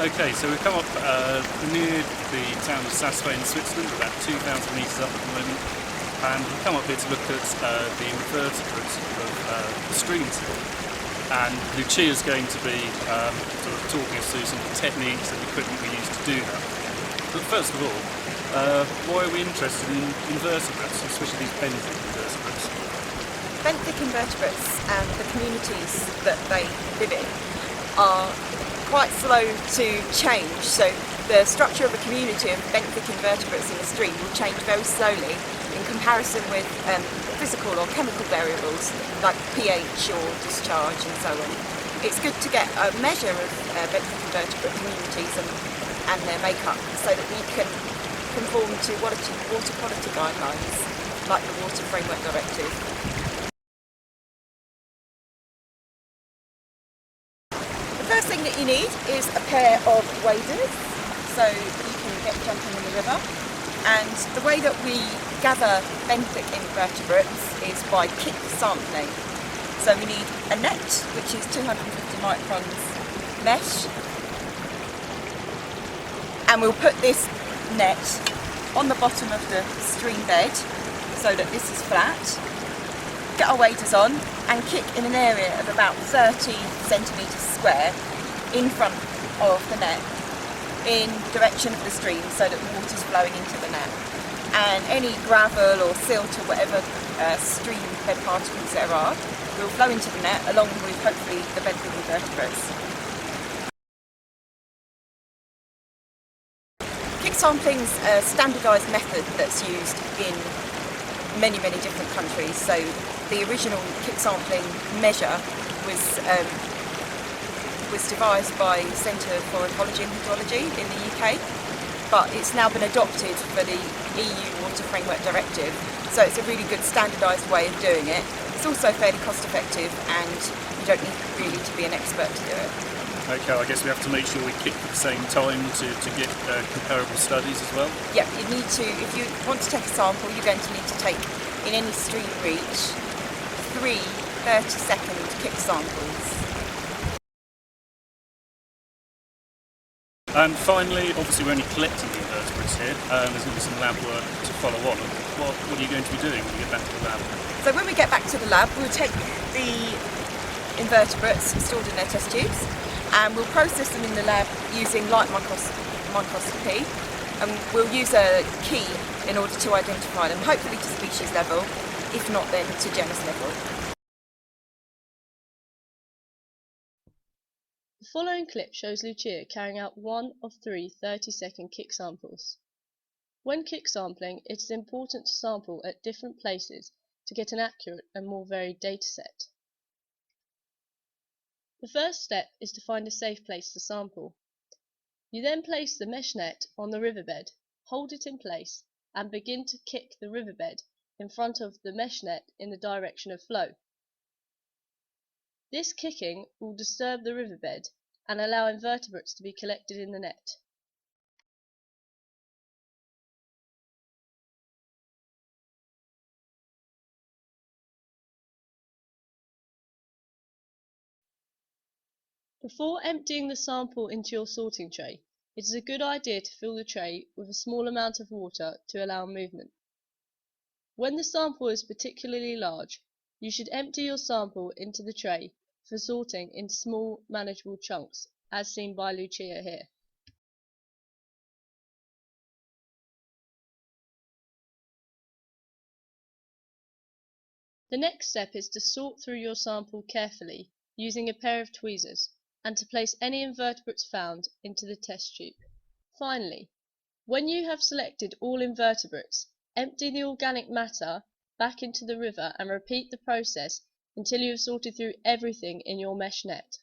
Okay, so we've come up near the town of Sassway in Switzerland, about 2,000 metres up at the moment, and we've come up here to look at the invertebrates of the streams here. And Lucia's going to be sort of talking us through some of the techniques and equipment we use to do that. But first of all, why are we interested in invertebrates, especially these benthic invertebrates? Benthic invertebrates and the communities that they live in are quite slow to change. So the structure of a community of benthic invertebrates in a stream will change very slowly in comparison with physical or chemical variables like pH or discharge and so on. It's good to get a measure of benthic invertebrate communities and their makeup so that we can conform to water quality guidelines like the Water Framework Directive. The first thing that you need is a pair of waders so you can get jumping in the river. And the way that we gather benthic invertebrates is by kick sampling. So we need a net, which is 250 microns mesh, and we'll put this net on the bottom of the stream bed so that this is flat. Get our waders on and kick in an area of about 30 centimetres square in front of the net in direction of the stream so that the water's flowing into the net. And any gravel or silt or whatever stream bed particles there are will flow into the net along with hopefully the benthic invertebrates. Kick sampling is a standardised method that's used in many different countries. So the original kick sampling measure was devised by the Centre for Ecology and Hydrology in the UK, but it's now been adopted for the EU Water Framework Directive, so it's a really good standardised way of doing it. It's also fairly cost effective and you don't need really to be an expert to do it. Okay, I guess we have to make sure we kick at the same time to get comparable studies as well? Yeah, you need to, if you want to take a sample, you're going to need to take, in any stream reach, 3 30-second kick samples. And finally, obviously we're only collecting the invertebrates here, there's going to be some lab work to follow on. What are you going to be doing when we get back to the lab? So when we get back to the lab, we'll take the invertebrates stored in their test tubes and we'll process them in the lab using light microscopy, and we'll use a key in order to identify them, hopefully to species level, if not then to genus level. The following clip shows Lucia carrying out one of 3 30-second kick samples. When kick sampling, it is important to sample at different places to get an accurate and more varied data set. The first step is to find a safe place to sample. You then place the mesh net on the riverbed, hold it in place, and begin to kick the riverbed in front of the mesh net in the direction of flow. This kicking will disturb the riverbed and allow invertebrates to be collected in the net. Before emptying the sample into your sorting tray, it is a good idea to fill the tray with a small amount of water to allow movement. When the sample is particularly large, you should empty your sample into the tray for sorting into small, manageable chunks, as seen by Lucia here. The next step is to sort through your sample carefully using a pair of tweezers, and to place any invertebrates found into the test tube. Finally, when you have selected all invertebrates, empty the organic matter back into the river and repeat the process until you have sorted through everything in your mesh net.